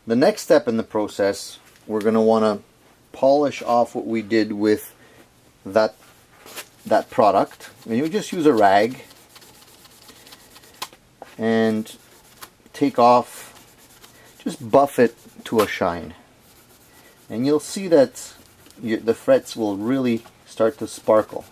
the next step in the process, we're going to want to polish off what we did with that product. And you just use a rag and take off, just buff it to a shine. And you'll see that the frets will really start to sparkle.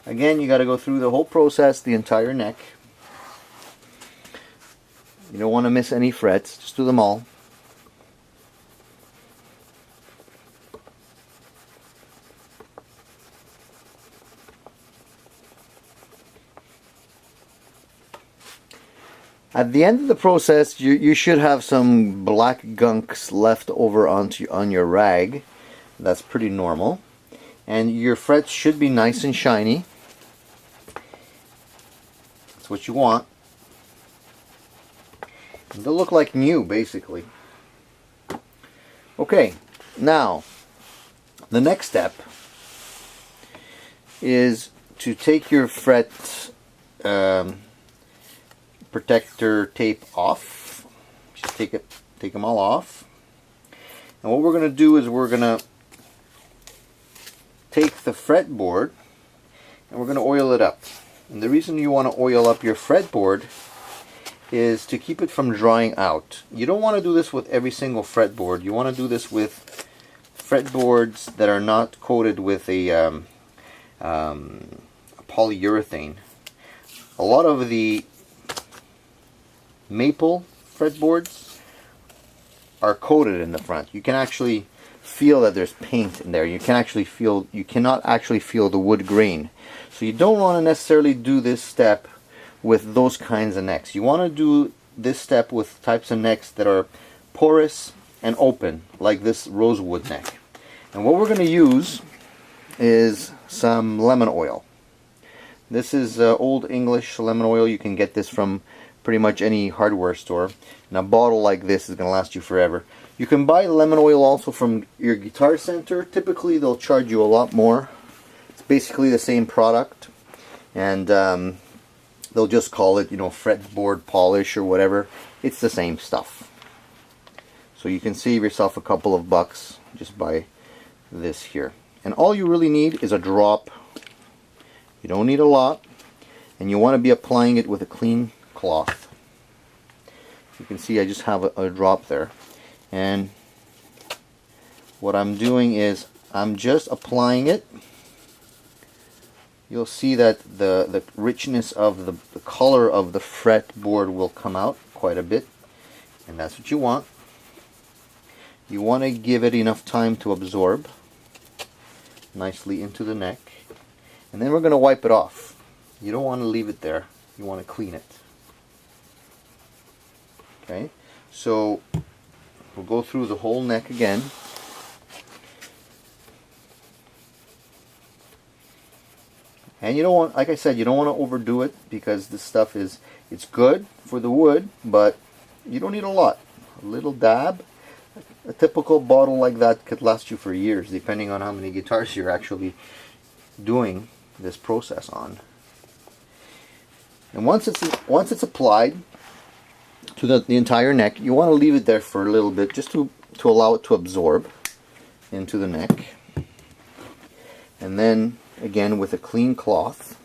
Again, you got to go through the whole process, the entire neck. You don't want to miss any frets, just do them all. At the end of the process, you should have some black gunks left over on your rag. That's pretty normal. And your frets should be nice and shiny. That's what you want. They'll look like new, basically. Okay, now the next step is to take your fret protector tape off. Just take them all off. And what we're going to do is we're going to take the fretboard and we're going to oil it up. And the reason you want to oil up your fretboard is to keep it from drying out. You don't want to do this with every single fretboard. You want to do this with fretboards that are not coated with a polyurethane. A lot of the maple fretboards are coated in the front. You can actually feel that there's paint in there. You cannot actually feel the wood grain. So you don't want to necessarily do this step with those kinds of necks. You want to do this step with types of necks that are porous and open, like this rosewood neck. And what we're going to use is some lemon oil. This is Old English lemon oil. You can get this from pretty much any hardware store. And a bottle like this is going to last you forever. You can buy lemon oil also from your Guitar Center. Typically they'll charge you a lot more. It's basically the same product. And they'll just call it, fretboard polish or whatever. It's the same stuff. So you can save yourself a couple of bucks just by this here. And all you really need is a drop. You don't need a lot. And you want to be applying it with a clean cloth. You can see I just have a drop there. And what I'm doing is I'm just applying it. You'll see that the richness of the color of the fretboard will come out quite a bit, and that's what you want. You want to give it enough time to absorb nicely into the neck, and then we're going to wipe it off. You don't want to leave it there. You want to clean it. Okay, so we'll go through the whole neck again. And you don't want, like I said, you don't want to overdo it, because this stuff it's good for the wood, but you don't need a lot. A little dab. A typical bottle like that could last you for years, depending on how many guitars you're actually doing this process on. And once it's applied to the entire neck, you want to leave it there for a little bit, just to allow it to absorb into the neck. And then again, with a clean cloth,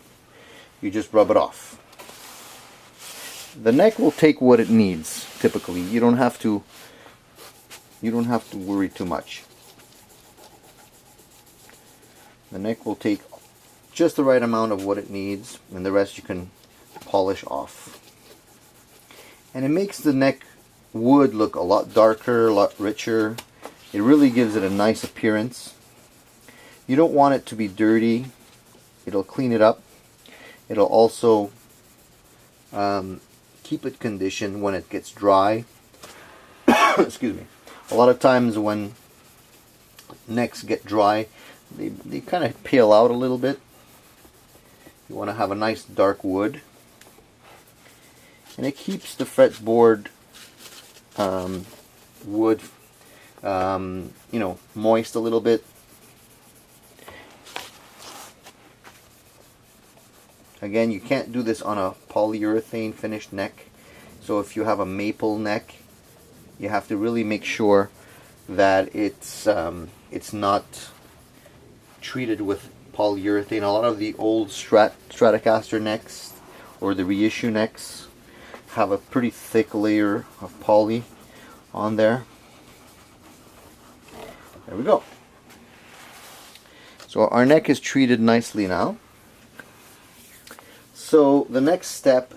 you just rub it off. The neck will take what it needs. Typically, you don't have to worry too much. The neck will take just the right amount of what it needs, and the rest you can polish off. And it makes the neck wood look a lot darker, a lot richer. It really gives it a nice appearance. You don't want it to be dirty. It'll clean it up. It'll also keep it conditioned when it gets dry. Excuse me. A lot of times when necks get dry, they kind of peel out a little bit. You want to have a nice dark wood. And it keeps the fretboard wood moist a little bit. Again, you can't do this on a polyurethane finished neck. So if you have a maple neck, you have to really make sure that it's not treated with polyurethane. A lot of the old Stratocaster necks or the reissue necks have a pretty thick layer of poly on there. There we go. So our neck is treated nicely now. So the next step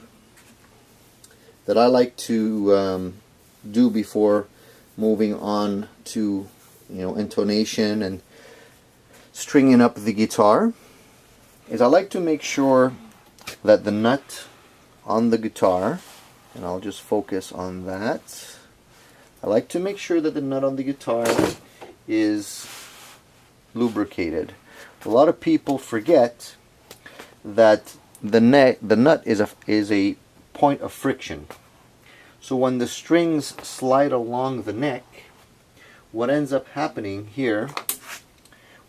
that I like to do before moving on to, you know, intonation and stringing up the guitar is I like to make sure that the nut on the guitar, and I'll just focus on that, I like to make sure that the nut on the guitar is lubricated. A lot of people forget that the nut is a point of friction. So when the strings slide along the neck, what ends up happening here,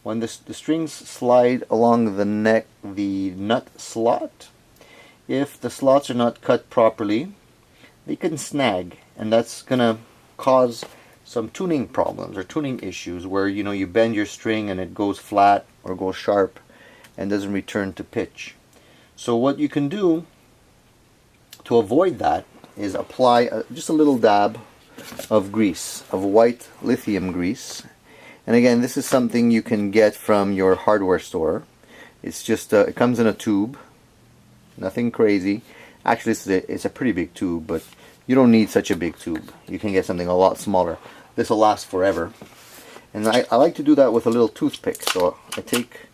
when the strings slide along the neck, the nut slot, if the slots are not cut properly, they can snag, and that's gonna cause some tuning problems or tuning issues where, you know, you bend your string and it goes flat or goes sharp and doesn't return to pitch. So what you can do to avoid that is apply just a little dab of grease, of white lithium grease. And again, this is something you can get from your hardware store. It's just it comes in a tube, nothing crazy. Actually, it's a pretty big tube, but you don't need such a big tube. You can get something a lot smaller. This will last forever. And I like to do that with a little toothpick. So I take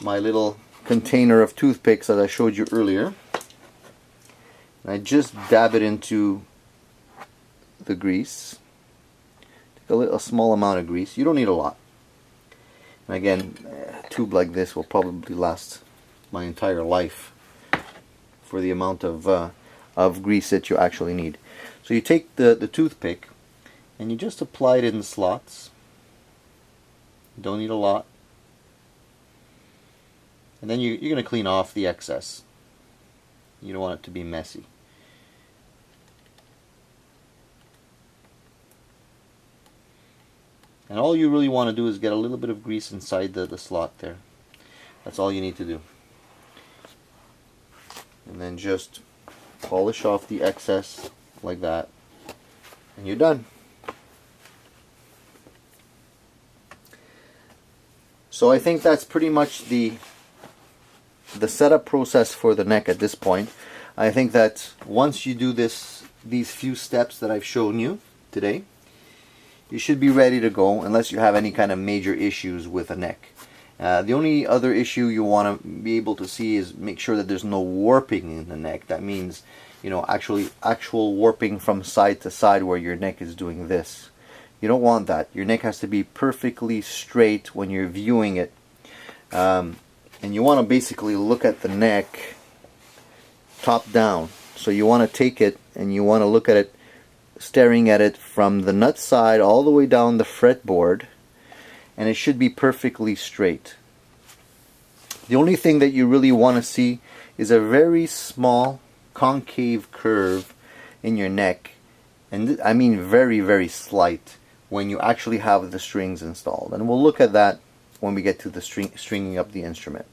my little container of toothpicks that I showed you earlier, and I just dab it into the grease. Take a small amount of grease. You don't need a lot. And again, a tube like this will probably last my entire life for the amount of grease that you actually need. So you take the toothpick and you just apply it in the slots. You don't need a lot. And then you're going to clean off the excess. You don't want it to be messy. And all you really want to do is get a little bit of grease inside the slot there. That's all you need to do. And then just polish off the excess like that. And you're done. So I think that's pretty much the setup process for the neck at this point. I think that once you do these few steps that I've shown you today, you should be ready to go unless you have any kind of major issues with a neck. The only other issue you want to be able to see is make sure that there's no warping in the neck. That means, you know, actual warping from side to side where your neck is doing this. You don't want that. Your neck has to be perfectly straight when you're viewing it. And you want to basically look at the neck top down. So you want to take it and you want to look at it, staring at it from the nut side all the way down the fretboard, and it should be perfectly straight. The only thing that you really want to see is a very small concave curve in your neck, and I mean very, very slight, when you actually have the strings installed. And we'll look at that when we get to the stringing up the instrument.